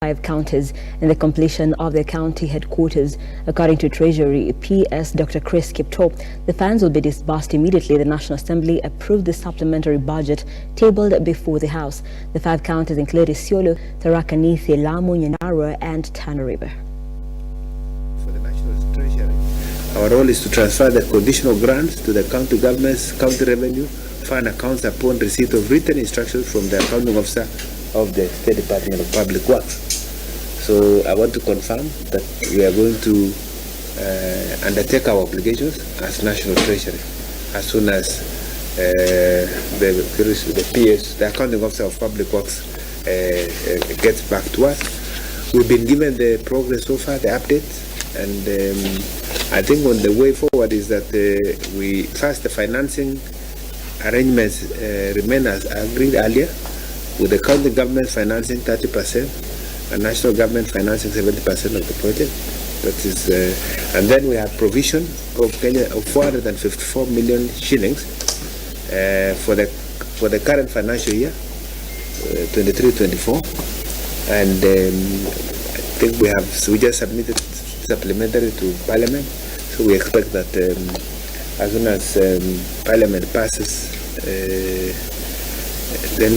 5 counties in the completion of their county headquarters. According to Treasury PS Dr. Kiptoo, the funds will be disbursed immediately the National Assembly approved the supplementary budget tabled before the House. The 5 counties include Isiolo, Tharaka Nithi, Lamu, Nyandarua and Tana River. For the National Treasury, our role is to transfer the conditional grants to the county governments, county revenue, fund accounts upon receipt of written instructions from the accounting officer of the State Department of Public Works. So I want to confirm that we are going to undertake our obligations as National Treasury as soon as the PS, the accounting officer of Public Works, gets back to us. We've been given the progress so far, the updates, and I think on the way forward is that we first the financing arrangements remain as agreed earlier, with the county government financing 30% and national government financing 70% of the project. That is, and then we have provision of 454 million shillings for the current financial year, 23-24, and I think we just submitted supplementary to Parliament, so we expect that as soon as Parliament passes, then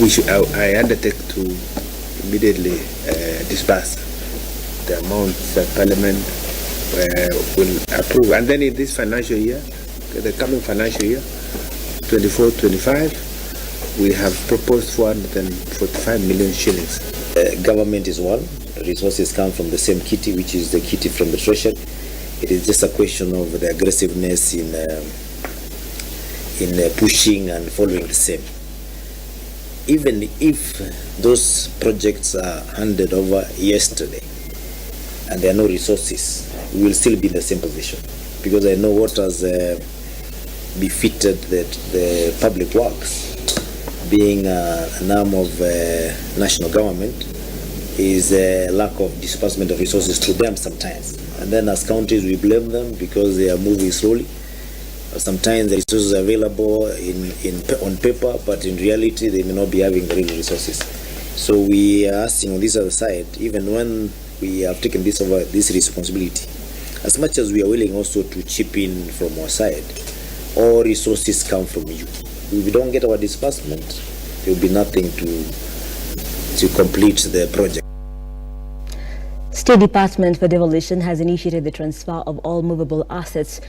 I undertake to immediately disburse the amount that Parliament will approve. And then in this financial year, the coming financial year, 24-25, we have proposed 445 million shillings. Government is one. Resources come from the same kitty, which is the kitty from the Treasury. It is just a question of the aggressiveness in pushing and following the same. Even if those projects are handed over yesterday and there are no resources, we will still be in the same position, because I know what has befitted the public works, being an arm of national government, is a lack of disbursement of resources to them sometimes. And then as counties, we blame them because they are moving slowly. Sometimes the resources are available on paper, but in reality, they may not be having the real resources. So we are asking on this other side, even when we have taken this responsibility, as much as we are willing also to chip in from our side, all resources come from you. If we don't get our disbursement, there will be nothing to complete the project. State Department for Devolution has initiated the transfer of all movable assets